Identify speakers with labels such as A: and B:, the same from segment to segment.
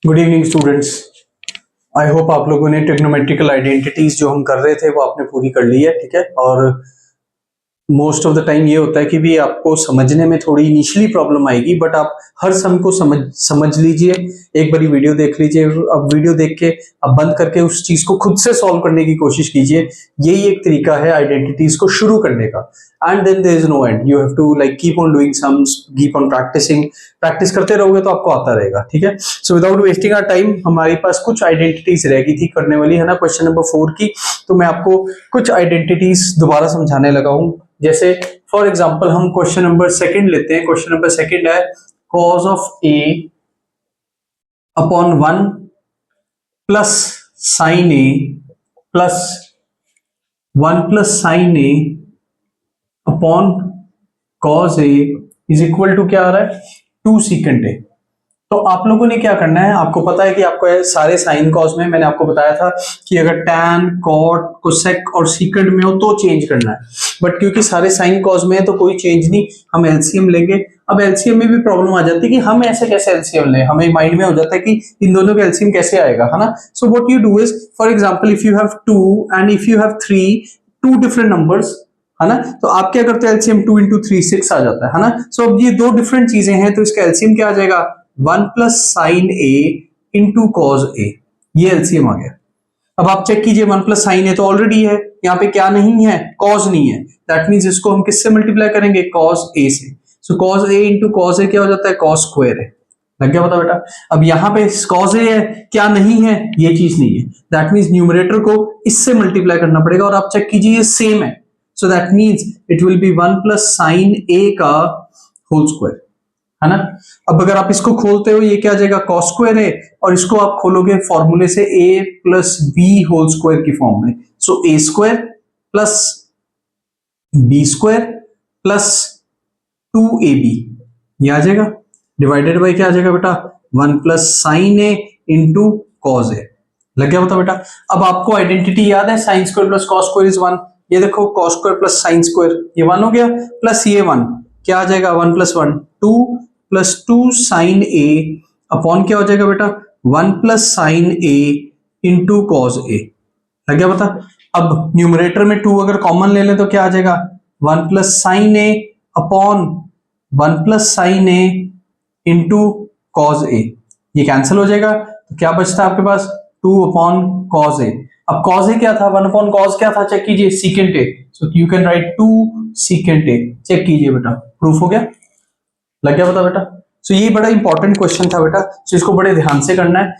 A: Good evening students. I hope आप लोगों ने ट्रिग्नोमेट्रिकल आइडेंटिटीज जो हम कर रहे थे वो आपने पूरी कर ली है, ठीक है। और मोस्ट ऑफ द टाइम ये होता है कि भी आपको समझने में थोड़ी इनिशियली प्रॉब्लम आएगी, बट आप हर सम को समझ लीजिए। एक बारी वीडियो देख लीजिए, अब वीडियो देख के अब बंद करके उस चीज को खुद से सॉल्व करने की कोशिश कीजिए। यही एक तरीका है आइडेंटिटीज को शुरू करने का। And then there is no end, you have to like keep on doing sums, keep on practising. Practice करते रहोगे तो आपको आता रहेगा, ठीक है। So without wasting our time, हमारे पास कुछ आइडेंटिटीज रह गई थी करने वाली, है ना, क्वेश्चन नंबर 4 की। तो मैं आपको कुछ आइडेंटिटीज दोबारा समझाने लगा हूं। जैसे फॉर एग्जाम्पल हम क्वेश्चन नंबर 2 लेते हैं। क्वेश्चन नंबर 2 है cos of a upon 1 plus sine a plus 1 plus sine a upon cos a is equal to क्या आ रहा है, 2 सीकेंट a। तो आप लोगों ने क्या करना है, आपको पता है कि आपको सारे साइन कॉस में मैंने आपको बताया था कि अगर टैन, कॉट, कोसेक और सीकेंट में हो तो चेंज करना है। बट क्योंकि सारे साइन कॉस में है तो कोई चेंज नहीं, हम एलसीएम लेंगे। अब एलसीएम में भी प्रॉब्लम आ जाती है कि हम ऐसे कैसे एलसीएम लें, हमें माइंड में हो जाता है कि इन दोनों का एलसीएम कैसे आएगा, है ना। So what you do is, for example if you have 2 and if you have 3, two different numbers, है ना, तो आप क्या करते हैं, एलसीएम 2 इंटू 3 6 आ जाता है ना। सो अब ये दो डिफरेंट चीजें हैं, तो इसका एलसीएम क्या आ जाएगा, 1 plus sine A into cos ए। ये एलसीएम आ गया। अब आप चेक कीजिए, 1 प्लस साइन ए तो ऑलरेडी है, यहाँ पे क्या नहीं है, कॉज नहीं है। दैट मीन्स इसको हम किससे मल्टीप्लाई करेंगे, कॉज ए से। सो कॉज ए इंटू कॉज ए क्या हो जाता है, कॉस स्क्वायर है। लग गया पता बेटा। अब यहाँ पे कॉज ए है, क्या नहीं है, ये चीज नहीं है। दैट मीन्स न्यूमरेटर को इससे मल्टीप्लाई करना पड़ेगा, और आप चेक कीजिए ये सेम है। So that means it will be 1 plus sine A का होल स्क्वायर, है ना। अब अगर आप इसको खोलते हो, ये क्या आ जाएगा, कॉस स्क्वायर है, और इसको आप खोलोगे फॉर्मूले से a plus B whole square की फॉर्म में। So A square plus B square plus 2ab, ये आ जाएगा, डिवाइडेड बाई क्या आ जाएगा बेटा, 1 plus sine A into cos ए। लग गया बता बेटा। अब आपको आइडेंटिटी याद है, sine square plus cos square is 1। ये देखो cos square plus sine square, ये 1 हो गया, प्लस ये 1 क्या आ जाएगा, 1 plus 1 2 plus 2 sign A upon क्या हो जाएगा बेटा, 1 plus sine A into cos ए। लग गया बता। अब न्यूमरेटर में 2 अगर कॉमन ले लें तो क्या आ जाएगा, 1 plus sine A upon 1 plus sine A into cos ए। ये कैंसिल हो जाएगा, तो क्या बचता है आपके पास, 2 अपॉन कॉज ए। अब कॉज ए क्या था, 1 अपॉन कॉज क्या था, चेक कीजिए, secant A. So you can write 2 secant A. Check कीजिए बेटा, प्रूफ हो गया। लग गया पता बेटा। सो ये बड़ा इंपॉर्टेंट क्वेश्चन था बेटा, सो इसको बड़े ध्यान से करना है।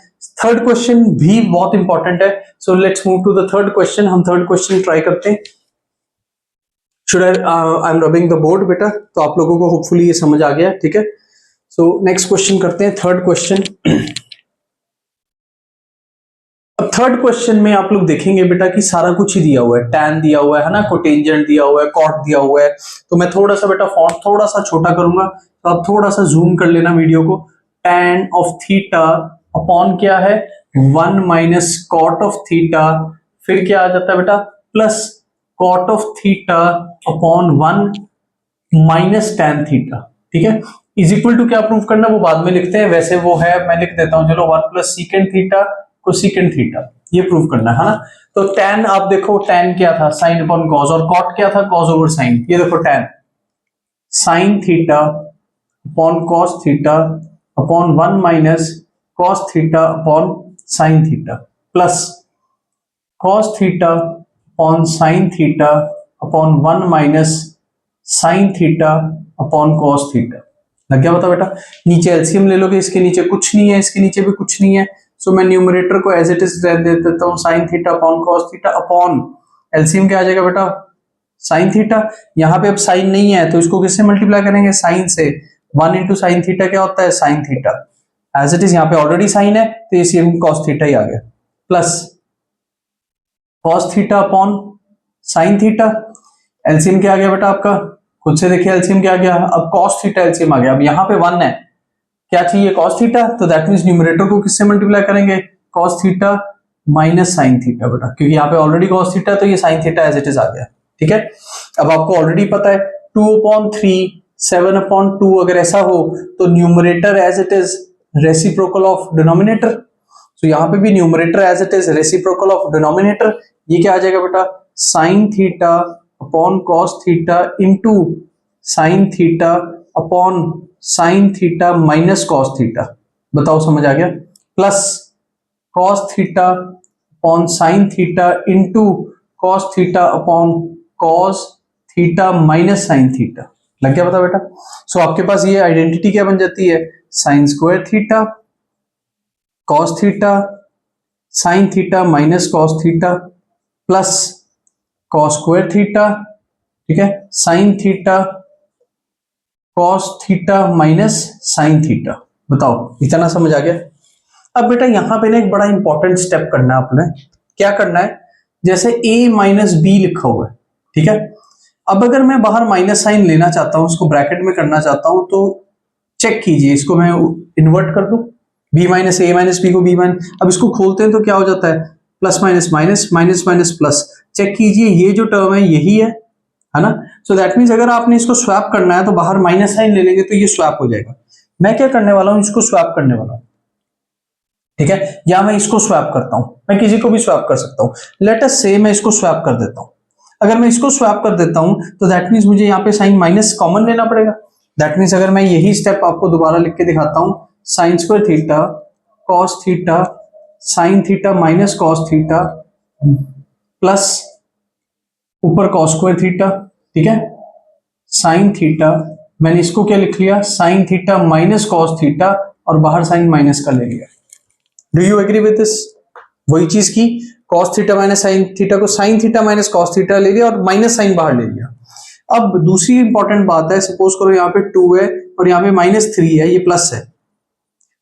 A: थर्ड क्वेश्चन भी बहुत इंपॉर्टेंट है। So let's move to the third question. हम थर्ड क्वेश्चन ट्राई करते हैं। Should I am rubbing the board बेटा, तो आप लोगों को होपफुली ये समझ आ गया, ठीक है। सो नेक्स्ट क्वेश्चन करते हैं, थर्ड क्वेश्चन। अब थर्ड क्वेश्चन में आप लोग देखेंगे बेटा कि सारा कुछ ही दिया हुआ है, टैन दिया हुआ है ना, कोटेंजेंट दिया हुआ है, कॉट दिया हुआ है। तो मैं थोड़ा सा बेटा फॉन्ट थोड़ा सा छोटा करूंगा, तो आप थोड़ा सा जूम कर लेना वीडियो को। टैन ऑफ थीटा अपॉन क्या है, 1 माइनस कॉट ऑफ थीटा, फिर क्या आ जाता है बेटा, plus cot of theta upon 1 minus tan theta, ठीक है। इज इक्वल टू क्या प्रूव करना वो बाद में लिखते हैं, वैसे वो है, मैं लिख देता हूं, चलो 1 plus secant theta cosecant theta, ये प्रूव करना है ना। तो टैन आप देखो, टैन क्या था, साइन अपॉन कॉस, और कॉट क्या था, कॉस ओवर साइन। ये देखो tan sign theta upon cos theta upon 1 minus cos theta upon sine theta, plus cos theta upon sine theta upon 1 minus sine theta upon cos theta. लग गया बता बेटा। नीचे एलसीएम ले लोगे, इसके नीचे कुछ नहीं है, इसके नीचे भी कुछ नहीं है। सो मैं न्यूमरेटर को एज इट इज दे देता हूं, sign theta upon cos theta upon LCM क्या आ जाएगा बेटा, साइन थीटा। यहाँ पे अब साइन नहीं है तो इसको किससे मल्टीप्लाई करेंगे, साइन से। 1 इंटू साइन थीटा क्या होता है, sine theta. As it is यहाँ पे ऑलरेडी साइन है, तो ये सेम कॉस थीटा ही आ गया, plus cos theta upon sine theta. LCM क्या आ गया बेटा आपका, खुद से देखिए एलसीएम क्या आ गया। अब कॉस थीटा एलसीएम आ गया। अब यहाँ पे 1 है, क्या चाहिए, कॉस थीटा, तो दैट मींस न्यूमरेटर को किससे मल्टीप्लाई करेंगे, cos theta minus sine theta बेटा, क्योंकि यहाँ पे ऑलरेडी कॉस थीटा, तो ये sine theta as it is आ गया, ठीक है। अब आपको ऑलरेडी पता है 2 अपॉन 3 7 अपॉन 2 अगर ऐसा हो तो numerator as it is reciprocal of denominator, तो यहाँ पे भी numerator as it is reciprocal of denominator, ये क्या आ जाएगा बेटा sine theta upon cos theta into sine theta upon sine theta minus cos theta, बताओ समझ आ गया, plus cos theta upon sine theta into cos theta upon cos theta minus sine theta, लग गया पता बेटा। सो आपके पास ये आइडेंटिटी क्या बन जाती है, sign square theta cos theta sine theta minus cos theta plus cos square theta, ठीक है, sine theta cos theta minus sine theta, बताओ इतना समझ आ गया। अब बेटा यहां पे ना एक बड़ा इंपॉर्टेंट स्टेप करना है आपने, क्या करना है, जैसे a माइनस बी लिखा हुआ है, ठीक है, अब अगर मैं बाहर माइनस साइन लेना चाहता हूं, उसको ब्रैकेट में करना चाहता हूं, तो चेक कीजिए, इसको मैं इन्वर्ट कर दूं, b minus A minus B को b माइनस, अब इसको खोलते हैं तो क्या हो जाता है, plus minus minus minus minus plus, check कीजिए ये जो टर्म है यही है ना, सो दैट मीन्स अगर आपने इसको स्वैप करना है तो बाहर माइनस साइन ले लेंगे तो ये स्वैप हो जाएगा। मैं क्या करने वाला हूं, इसको स्वैप करने वाला हूं, ठीक है, या मैं इसको स्वैप करता हूं, मैं किसी को भी स्वैप कर सकता हूं, लेट अस से मैं इसको स्वैप कर देता हूं, अगर मैं इसको स्वैप कर देता हूं तो दैट मीन्स मुझे यहाँ पे साइन माइनस कॉमन लेना पड़ेगा, दैट मीन्स अगर मैं यही स्टेप आपको दोबारा लिख के दिखाता हूं, sine square theta cos theta sine theta minus cos theta plus ऊपर कॉस स्क्वायर थीटा, ठीक है, साइन थीटा, मैंने इसको क्या लिख लिया, sine theta minus cos theta और बाहर साइन माइनस का ले लिया। Do you agree with this, वही चीज की cos theta minus sine theta को sine theta minus cos theta ले लिया और माइनस साइन बाहर ले लिया। अब दूसरी इंपॉर्टेंट बात है, सपोज करो यहाँ पे 2 है और यहाँ पे -3 है, ये प्लस है,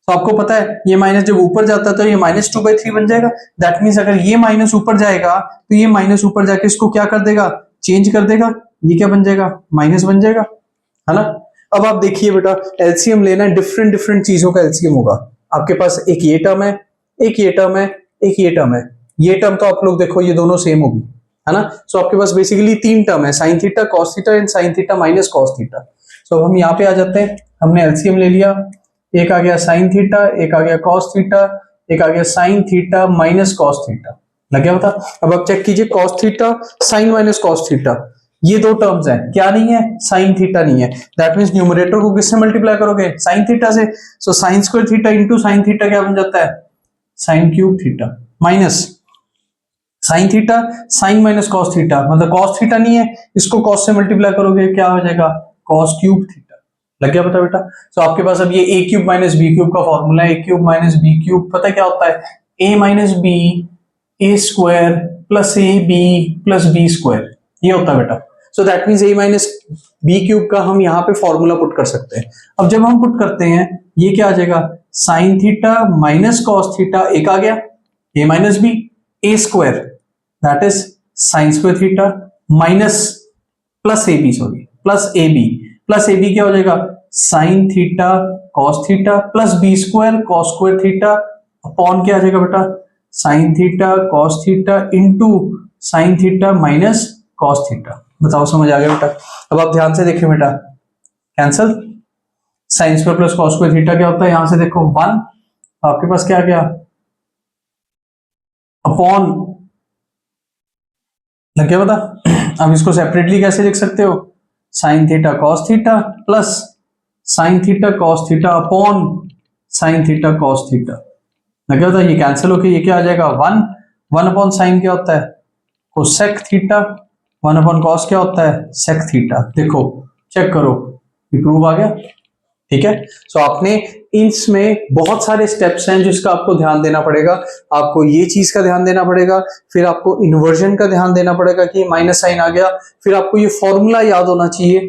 A: तो आपको पता है ये माइनस जब ऊपर जाता है तो ये -2/3 बन जाएगा, दैट मीन्स अगर ये माइनस ऊपर जाएगा तो ये माइनस ऊपर जाके इसको क्या कर देगा, चेंज कर देगा, ये क्या बन जाएगा, माइनस बन जाएगा, है ना। अब आप देखिए बेटा एलसीएम लेना है, डिफरेंट डिफरेंट चीजों का एलसीएम होगा, आपके पास एक ये टर्म है, एक ये टर्म है, एक ये टर्म है, ये टर्म तो आप लोग देखो ये दोनों सेम होगी, है ना, सो आपके पास बेसिकली 3 टर्म है, sine theta cos theta and sine theta minus cos theta. So अब हम यहाँ पे आ जाते हैं, हमने एलसीएम ले लिया, एक आ गया साइन थीटा, एक आ गया कॉस थीटा, एक आ गया sign theta minus cos theta, लग गया बता। अब आप चेक कीजिए cos theta sign minus cos theta, ये दो टर्म्स हैं, क्या नहीं है, साइन थीटा नहीं है, दैट मींस न्यूमरेटर को किससे मल्टीप्लाई करोगे, साइन थीटा से, so sine square theta into sine theta क्या बन जाता है, sign cube theta minus sine theta sign minus cos theta, मतलब कॉस थीटा नहीं है, इसको कॉस से मल्टीप्लाई करोगे क्या हो जाएगा, कॉस क्यूब थीटा, लग गया पता बेटा। तो आपके पास अब ये a cube minus B cube का फॉर्मूला है, a cube minus B cube पता क्या होता है, a minus B A square plus A B plus B square, ये होता है बेटा। So that means a minus B cube का हम यहाँ पे फॉर्मूला पुट कर सकते हैं। अब जब हम पुट करते हैं ये क्या आ जाएगा, sine theta minus cos theta, एक आ गया a minus B A square that is sine square theta minus plus A B, sorry plus A B क्या हो जाएगा, sine theta cos theta plus B square cos square theta upon क्या आ जाएगा बेटा, sine theta cos theta into sine theta minus cos theta, बताओ समझ आ गया बेटा। अब आप ध्यान से देखिए बेटा, cancel, sine square plus cos square theta क्या होता है, यहां से देखो 1, आपके पास क्या आ गया अपॉन, लग गया बता। अब इसको सेपरेटली कैसे लिख सकते हो, sign theta cos theta plus sine theta cos theta upon sine theta cos theta, लग गया बता, ये कैंसिल होके ये क्या आ जाएगा 1 अपॉन साइन क्या होता है, कोसेक थीटा, 1 अपॉन कॉस क्या होता है, सेक थीटा, देखो चेक करो ये प्रूव आ गया, ठीक है। सो आपने इसमें बहुत सारे स्टेप्स हैं जिसका आपको ध्यान देना पड़ेगा, आपको ये चीज का ध्यान देना पड़ेगा, फिर आपको इन्वर्जन का ध्यान देना पड़ेगा कि माइनस साइन आ गया, फिर आपको ये फॉर्मूला याद होना चाहिए,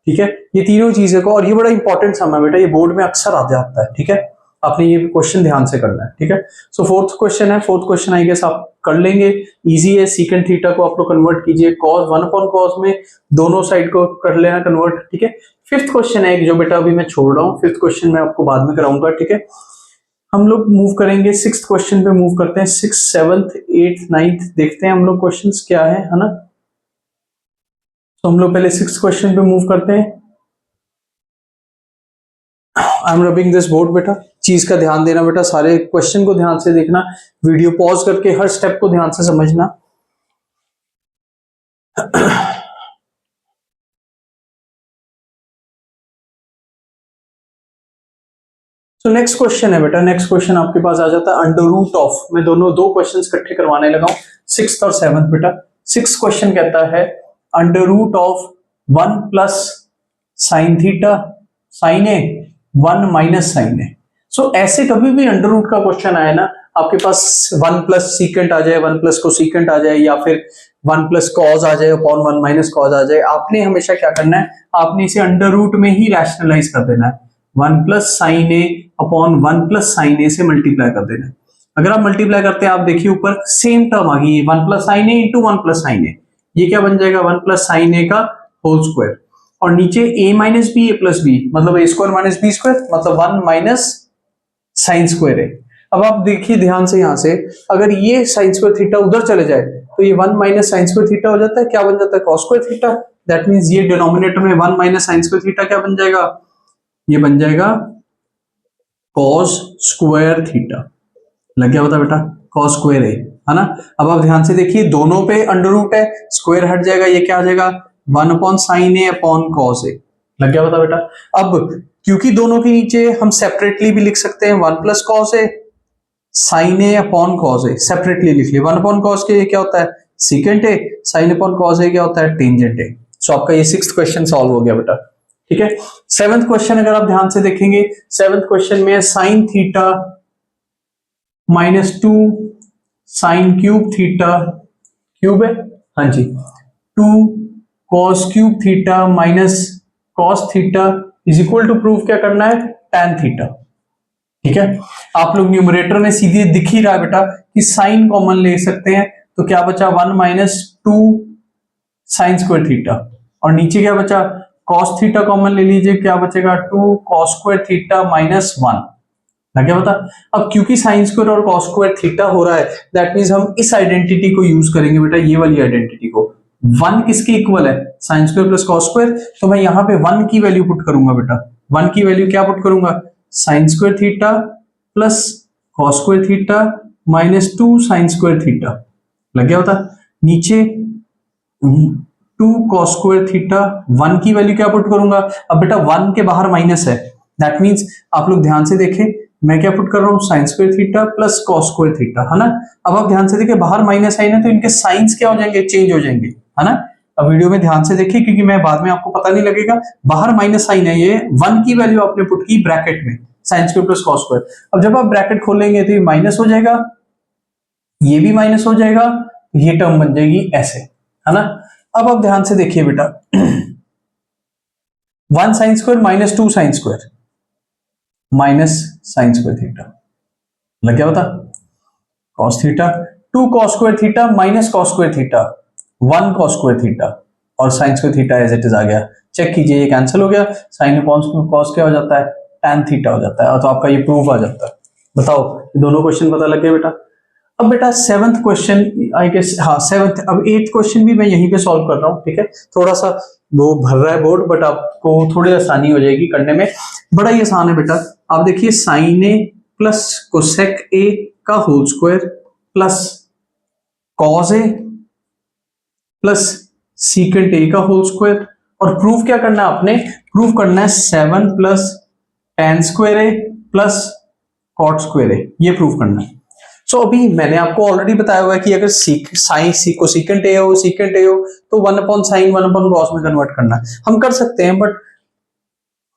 A: ठीक है, ये तीनों चीजें को, और ये बड़ा इंपॉर्टेंट सम है बेटा, ये बोर्ड में अक्सर आ जाता है, ठीक है, आपने ये क्वेश्चन ध्यान से करना है, ठीक है। सो फोर्थ क्वेश्चन है, फोर्थ क्वेश्चन आई गेस आप कर लेंगे, इजी है, सीकेंड थीटा को आप लोग कन्वर्ट कीजिए, कॉस 1 अपॉन कॉस में दोनों साइड को कर लेना कन्वर्ट, ठीक है। फिफ्थ क्वेश्चन है जो बेटा अभी मैं छोड़ रहा हूँ, फिफ्थ क्वेश्चन मैं आपको बाद में कराऊंगा, ठीक है। हम लोग मूव करेंगे सिक्स्थ क्वेश्चन पे, मूव करते हैं, सिक्स सेवंथ एट्थ नाइन्थ देखते हैं हम लोग क्वेश्चंस क्या है ना। तो हम लोग पहले सिक्स्थ क्वेश्चन पे मूव करते हैं, आई एम रबिंग दिस बोर्ड बेटा, चीज का ध्यान देना बेटा, सारे क्वेश्चन को ध्यान से देखना, वीडियो पॉज करके हर स्टेप को ध्यान से समझना। तो नेक्स्ट क्वेश्चन है बेटा, नेक्स्ट क्वेश्चन आपके पास आ जाता है अंडर रूट ऑफ, मैं दोनों दो क्वेश्चंस इकट्ठे करवाने लगा हूं, सिक्स्थ और सेवंथ बेटा। सिक्स क्वेश्चन कहता है under root of 1 plus sine theta sine A 1 minus sine A. So ऐसे कभी भी अंडर रूट का क्वेश्चन आए ना, आपके पास 1 प्लस सीकेंट आ जाए, 1 प्लस कोसीकेंट आ जाए, या फिर 1 प्लस कॉज आ जाए अपॉन 1 माइनस कॉज आ जाए, आपने हमेशा क्या करना है, आपने इसे अंडर रूट में ही रैशनलाइज कर देना है। 1 plus sine A upon 1 plus sine ए से मल्टीप्लाई कर देना है। अगर आप मल्टीप्लाई करते हैं, आप देखिए ऊपर सेम टर्म आ गई, 1 plus sine A into 1 plus sine ए, ये क्या बन जाएगा 1 प्लस साइन ए का होल स्क्वायर, और नीचे a minus B A plus B, मतलब a square minus B square, मतलब 1 माइनस साइन स्क्वायर है। अब आप देखिए ध्यान से, यहां से अगर ये साइन स्क्वायर थीटा उधर चले जाए तो ये 1 माइनस साइन स्क्वायर थीटा हो जाता है, क्या बन जाता है cos square theta. That means ये डिनोमिनेटर में 1 माइनस साइन स्क्वायर थीटा क्या बन जाएगा, ये बन जाएगा कॉस स्क्वायर थीटा। लग गया बता बेटा, कॉस स्क्वायर है ना। अब आप ध्यान से देखिए, दोनों पे अंडर रूट है, स्क्वायर हट जाएगा, ये क्या आ जाएगा 1 upon sign A upon cos ए। लग गया बता बेटा। अब क्योंकि दोनों के नीचे हम सेपरेटली भी लिख सकते हैं 1 plus cos A sine A upon cos A, separately लिख लिया। 1 अपॉन कॉस के क्या होता है secant A, sine upon cos A क्या होता है टेंजेंट ए। सो आपका ये सिक्स्थ क्वेश्चन सॉल्व हो गया बेटा, ठीक है। सेवंथ क्वेश्चन अगर आप ध्यान से देखेंगे, सेवंथ क्वेश्चन में sine theta -2 sine cube theta, cube है हाँ जी, 2 cos cube theta minus cos theta is equal to proof क्या करना है tan थीटा, ठीक है। आप लोग न्यूमरेटर में सीधे दिख ही रहा है बेटा कि साइन कॉमन ले सकते हैं, तो क्या बचा 1 माइनस 2 साइन स्क्वायर थीटा, और नीचे क्या बचा कॉस थीटा कॉमन ले लीजिए, क्या बचेगा 2 कॉस स्क्वायर थीटा माइनस 1। लग गया बता। अब क्योंकि साइन स्क्वायर और कॉस स्क्वायर थीटा हो रहा है, दैट मींस हम इस आइडेंटिटी को यूज करेंगे बेटा, ये वाली आइडेंटिटी को। 1 किसके इक्वल है sine square plus cos square, तो मैं यहां पे 1 की वैल्यू पुट करूंगा बेटा। 1 की वैल्यू क्या पुट करूंगा sign square theta plus cos square theta minus 2 sine square theta. लग गया बता। नीचे 2 कॉस स्क्वायर थीटा, 1 की वैल्यू क्या पुट करूंगा, अब बेटा 1 के बाहर माइनस है, दैट मींस आप लोग ध्यान से देखें, मैं क्या पुट कर रहा हूं sine square theta plus cos square theta, है ना। अब आप ध्यान से देखिए, बाहर माइनस साइन है तो इनके साइंस क्या हो जाएंगे चेंज हो जाएंगे, है ना। अब वीडियो में ध्यान से देखिए, क्योंकि मैं बाद में आपको पता नहीं लगेगा, बाहर माइनस साइन है, ये 1 की वैल्यू आपने पुट की ब्रैकेट में sine square plus cos square. अब जब आप ब्रैकेट खोलेंगे तो ये माइनस हो जाएगा, ये भी माइनस हो जाएगा, ये टर्म बन जाएगी ऐसे, है ना। अब आप ध्यान से देखिए बेटा, 1 sine square minus 2 sine square minus sine square theta. लग गया बता। Cos theta 2 cos square theta minus cos square theta 1 cos square theta, और sine square theta as it is आ गया। चेक कीजिए, ये कैंसिल हो गया, साइन अपॉन कॉस क्या हो जाता है tan थीटा हो जाता है, और तो आपका ये प्रूफ आ जाता है। बताओ, ये दोनों क्वेश्चन पता लग गया बेटा। अब बेटा सेवंथ क्वेश्चन आई गेस, हाँ सेवंथ, अब एट्थ क्वेश्चन भी मैं यहीं पे सॉल्व कर रहा हूँ, ठीक है। थोड़ा सा वो भर रहा है बोर्ड, बट आपको थोड़ी आसानी हो जाएगी करने में, बड़ा ही आसान है बेटा। आप देखिए sine A plus cosec A का whole square plus cos A plus secant A का होल स्क्वायर, और प्रूफ क्या करना है आपने, प्रूफ करना है 7 plus tan square A plus cot square ए, ये प्रूफ करना है। सो अभी मैंने आपको ऑलरेडी बताया हुआ है कि अगर साइन को सीकेंट ए हो, सीकेंट ए हो, तो 1 अपॉन साइन 1 अपॉन कॉस में कन्वर्ट करना है, हम कर सकते हैं, बट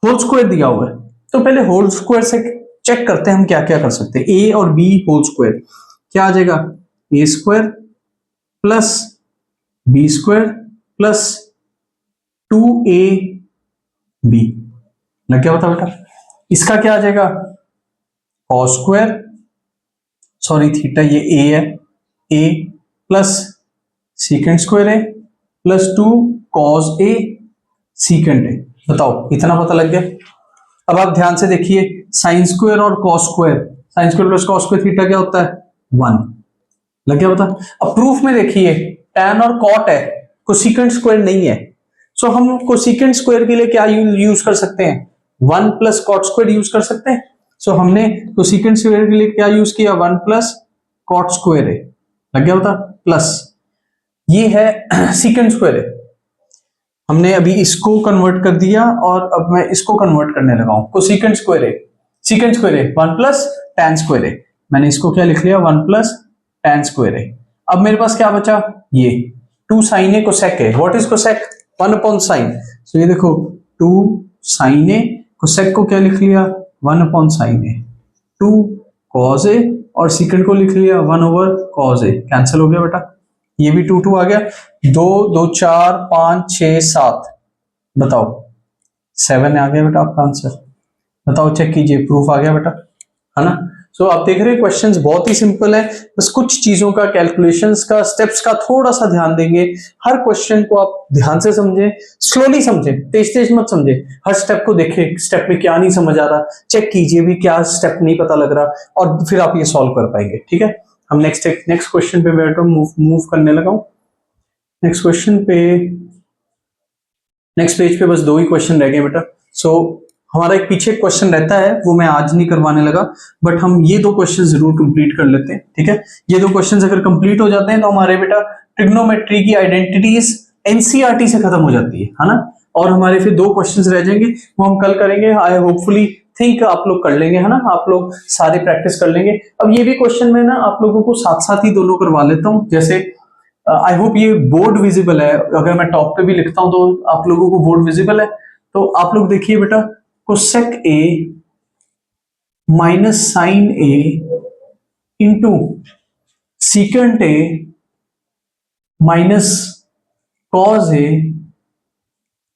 A: होल स्क्वायर दिया हुआ है, तो पहले होल स्क्वायर से चेक करते हैं हम क्या क्या कर सकते हैं। ए और बी होल स्क्वायर क्या आ जाएगा, A square plus B square plus 2ab। लग गया बता बेटा। इसका क्या आ जाएगा कॉस स्क्वायर, सॉरी थीटा ये ए है, A plus secant square A plus 2 cos A secant A. बताओ, इतना पता लग गया। अब आप ध्यान से देखिए, साइन स्क्वायर और cos square, sine square plus cos square theta क्या होता है 1। लग गया बता। अब प्रूफ में देखिए tan और cot है, कोसेकेंट स्क्वायर नहीं है, सो हम कोसेकेंट स्क्वायर के लिए क्या यूज कर सकते हैं 1 प्लस कॉट स्क्वायर यूज कर सकते हैं। सो हमने कोसेकेंट स्क्वायर के लिए क्या यूज किया, 1 प्लस कॉट स्क्वायर ए, लग गया होता, प्लस ये है सीकेंट स्क्वायर ए, हमने अभी इसको कन्वर्ट कर दिया और अब मैं इसको कन्वर्ट करने लगा हूं, कोसेकेंट स्क्वायर ए, सीकेंट स्क्वायर ए 1 प्लस tan स्क्वायर ए, मैंने इसको क्या लिख लिया 1 प्लस tan स्क्वायर ए। अब मेरे पास क्या बचा, ये 2 sin A cosec A, what is cosec, 1 upon sine, so ये देखो 2 sin ए, कोसेक को क्या लिख लिया 1 अपॉन साइन ए, 2 cos ए और सीकेंट को लिख लिया 1 ओवर cos ए, कैंसिल हो गया बेटा, ये भी 2 2 आ गया, 2 2 4 5 6 7, बताओ 7 आ गया बेटा आपका आंसर, बताओ चेक कीजिए, प्रूफ आ गया बेटा, है ना। सो आप देख रहे हैं क्वेश्चंस बहुत ही सिंपल है, बस कुछ चीजों का, कैलकुलेशंस का, स्टेप्स का थोड़ा सा ध्यान देंगे, हर क्वेश्चन को आप ध्यान से समझें, स्लोली समझें, तेज तेज मत समझें, हर स्टेप को देखें, स्टेप में क्या नहीं समझ आ रहा चेक कीजिए भी, क्या स्टेप नहीं पता लग रहा, और फिर आप ये सॉल्व कर पाएंगे, ठीक है। हम नेक्स्ट क्वेश्चन पे बैठ मूव करने लगा हूं, नेक्स्ट क्वेश्चन पे, नेक्स्ट पेज पे बस 2 ही क्वेश्चन रह गए बेटा। सो हमारा एक पीछे क्वेश्चन रहता है, वो मैं आज नहीं करवाने लगा, बट हम ये 2 क्वेश्चन जरूर कंप्लीट कर लेते हैं, ठीक है। ये 2 क्वेश्चन अगर कंप्लीट हो जाते हैं तो हमारे बेटा ट्रिग्नोमेट्री की आइडेंटिटीज एनसीईआरटी से खत्म हो जाती है ना, और हमारे फिर 2 क्वेश्चन रह जाएंगे, वो हम कल करेंगे, आई होपफुली थिंक आप लोग कर लेंगे, है ना, आप लोग सारे प्रैक्टिस कर लेंगे। अब ये भी क्वेश्चन मैं ना आप लोगों को साथ साथ ही दोनों करवा लेता हूँ, जैसे आई होप ये बोर्ड विजिबल है, अगर मैं टॉप पे भी लिखता हूं तो आप लोगों को बोर्ड विजिबल है, तो आप लोग देखिए बेटा, cosec A minus sine A into secant A minus cos A,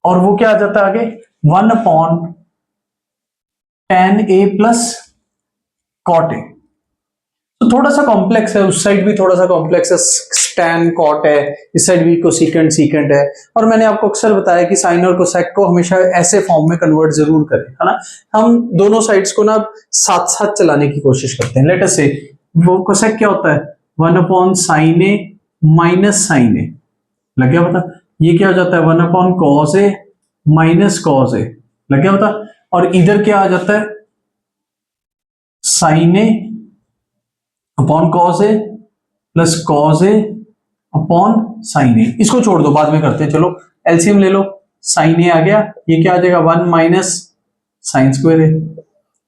A: और वो क्या आ जाता है आगे 1 upon tan A plus cot A. तो थोड़ा सा कॉम्प्लेक्स है, उस साइड भी थोड़ा सा कॉम्प्लेक्स है, tan कॉट है, इस साइड भी कोसेकेंट सीकेंट है, और मैंने आपको अक्सर बताया कि साइन और कोसेक को हमेशा ऐसे फॉर्म में कन्वर्ट जरूर करें, है ना। हम दोनों साइड्स को ना साथ साथ चलाने की कोशिश करते हैं। लेट अस से वो कोसेक क्या होता है 1 अपॉन साइन ए माइनस साइन ए, लग गया पता, ये क्या हो जाता है 1 upon cos A minus cos A, लग गया पता, और इधर क्या आ जाता है sign A upon cos A plus cos A upon sine ए, इसको छोड़ दो बाद में करते हैं, चलो एलसीएम ले लो, साइन ए आ गया, ये क्या आ जाएगा 1 माइनस साइन स्क्वायर ए,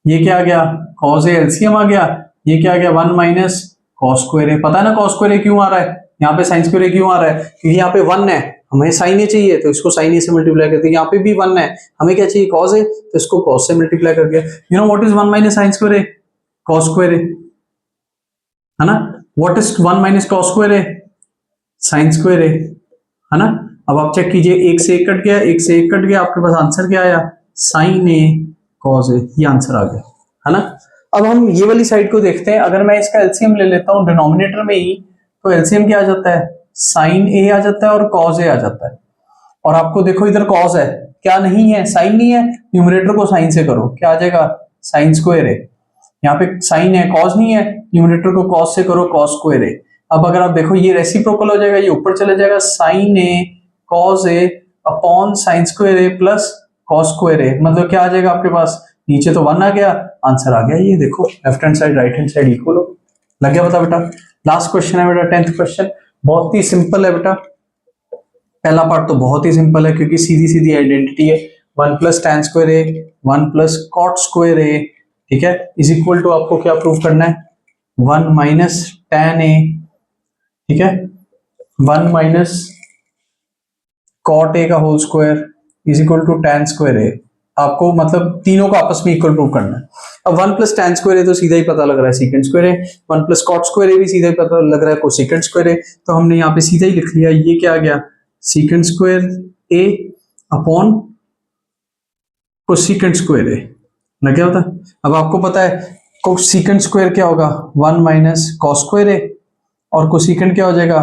A: ये क्या आ गया कॉस ए, एलसीएम आ गया, ये क्या आ गया 1 माइनस कॉस स्क्वायर ए, पता है ना कॉस स्क्वायर ए क्यों आ रहा है, यहाँ पे साइन स्क्वायर ए क्यों आ रहा है, क्योंकि यहाँ पे 1 है, हमें साइन ए चाहिए तो इसको साइन ए से मल्टीप्लाई करते हैं, यहाँ पे भी 1 है, हमें क्या चाहिए कॉस ए, तो इसको कॉस से मल्टीप्लाई करके, you know what is 1 minus sine square A, cos square A, है ना, what is 1 minus cos square A, sine square A, है ना। अब आप चेक कीजिए, 1 से 1 कट गया, 1 से 1 कट गया, आपके पास आंसर क्या आया साइन ए कॉस ए, ये आंसर आ गया, है ना। अब हम ये वाली साइड को देखते हैं, अगर मैं इसका एलसीएम ले लेता हूं डिनोमिनेटर में ही, तो एलसीएम क्या आ जाता है साइन ए आ जाता है और कॉस ए आ जाता है, और आपको देखो इधर कॉस है, क्या नहीं है साइन नहीं है, न्यूमरेटर को साइन से करो, क्या आ जाएगा साइन स्क्वायर ए, यहाँ पे साइन है कॉस नहीं है, न्यूमरेटर को कॉस से करो कॉस स्क्वायर ए। अब अगर आप देखो ये रेसिप्रोकल हो जाएगा, ये ऊपर चले जाएगा, sign A cos A upon sine square A plus cos square ए, मतलब क्या आ जाएगा आपके पास, नीचे तो 1 आ गया, आंसर आ गया, ये देखो left hand side right hand side equal हो, लग गया पता बेटा। लास्ट क्वेश्चन है बेटा 10th क्वेश्चन, बहुत ही सिंपल है बेटा, पहला पार्ट तो बहुत ही सिंपल है क्योंकि सीधी सीधी आइडेंटिटी है, 1 प्लस tan स्क्वायर ए 1 प्लस कॉट स्क्वायर ए, ठीक है, इज इक्वल टू आपको क्या प्रूव करना है 1 माइनस tan ए, ठीक है, 1 माइनस कॉट ए का whole square is equal to tan square A, आपको मतलब तीनों को आपस में इक्वल प्रूव करना है। अब 1 प्लस tan स्क्वायर ए तो सीधा ही पता लग रहा है सीकेंट स्क्वायर ए, 1 प्लस कॉट स्क्वायर ए भी सीधा ही पता लग रहा है कोसेकेंट स्क्वायर ए, तो हमने यहाँ पे सीधा ही लिख लिया, ये क्या आ गया secant square A upon cosecant square ए, लग गया होता। अब आपको पता है कोसेकेंट स्क्वायर क्या होगा 1 माइनस कॉस स्क्वायर ए, और कोसेकेंट क्या हो जाएगा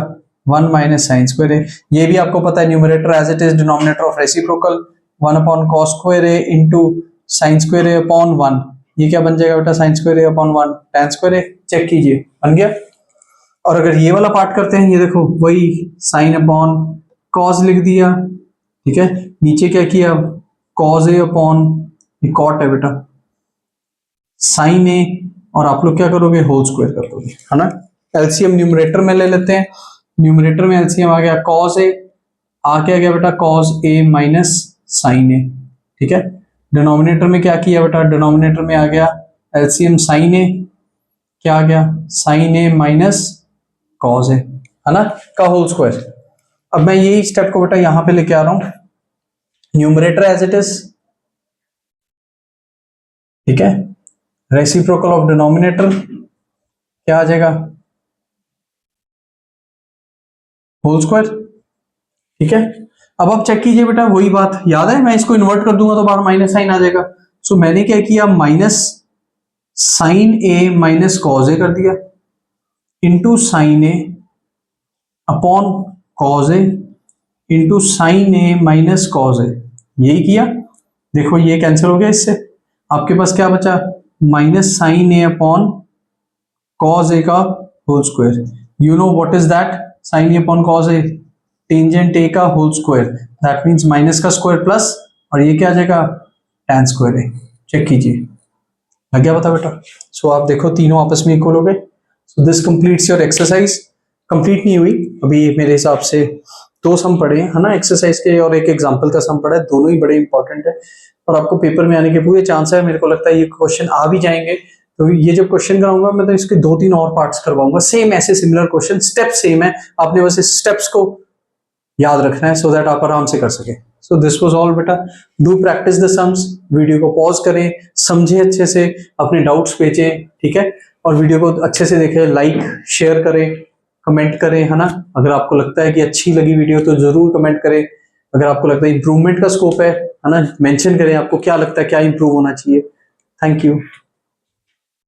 A: 1 माइनस साइन स्क्वायर ए, ये भी आपको पता है numerator as it is denominator of reciprocal 1 upon cos square A into sine square A upon 1, ये क्या बन जाएगा बेटा sine square A upon 1 tan square A, check कीजिए बन गया। और अगर ये वाला पार्ट करते हैं, ये देखो वही साइन अपॉन कॉस लिख दिया, ठीक है, नीचे क्या किया कॉस ए अपॉन कॉट है बेटा, साइन ए, और आप लोग क्या करोगे, होल स्क्वायर कर दोगे, है ना। एलसीएम न्यूमरेटर में ले लेते हैं, न्यूमरेटर में एलसीएम आ गया कॉस ए, क्या गया बेटा कॉस ए माइनस साइन ए, ठीक है। डिनोमिनेटर में क्या किया बेटा, डिनोमिनेटर में आ गया एलसीएम साइन ए, क्या आ गया sign A minus cos A, है ना, का होल स्क्वायर। अब मैं यही स्टेप को बेटा यहां पे लेके आ रहा हूं, न्यूमरेटर एज इट इज, ठीक है, रेसिप्रोकल ऑफ डिनोमिनेटर क्या आ जाएगा, होल स्क्वायर, ठीक है। अब आप चेक कीजिए बेटा, वही बात याद है, मैं इसको इन्वर्ट कर दूंगा तो बाहर माइनस साइन आ जाएगा। सो मैंने क्या किया, माइनस साइन ए माइनस कॉज ए कर दिया, into sine A upon cos A into sign A minus cos ए, यही किया। देखो ये कैंसिल हो गया इससे, आपके पास क्या बचा, minus sine A upon cos A का whole square. You know what is that, sine A upon cos A, tangent A का whole square, that means minus का स्क्वायर प्लस, और ये क्या आ जाएगा, tan स्क्वायर ए। चेक कीजिए, लग गया पता बेटा। सो आप देखो तीनों आपस में इक्वल हो गए। So this completes your exercise. Complete नहीं हुई अभी, मेरे हिसाब से दो सम पड़े हैं, है ना, एक्सरसाइज के, और एक एग्जाम्पल का सम पड़ा है, दोनों ही बड़े इंपॉर्टेंट है और आपको पेपर में आने के पूरे चांस है। मेरे को लगता है ये क्वेश्चन आ भी जाएंगे, तो ये जब क्वेश्चन कराऊंगा मैं तो इसके 2-3 और पार्ट्स करवाऊंगा, सेम ऐसे सिमिलर क्वेश्चन, स्टेप सेम है, आपने बस इस स्टेप्स को याद रखना है सो दैट आप आराम से कर सके। सो दिस वाज ऑल बेटा, do practice the sums, video को पॉज करें, समझे अच्छे से, अपने डाउट्स भेजें, ठीक है, और वीडियो को अच्छे से देखें, लाइक शेयर करें, कमेंट करें, है ना। अगर आपको लगता है कि अच्छी लगी वीडियो तो जरूर कमेंट करें, अगर आपको लगता है इंप्रूवमेंट का स्कोप है ना, मेंशन करें आपको क्या लगता है क्या इंप्रूव होना चाहिए। Thank you.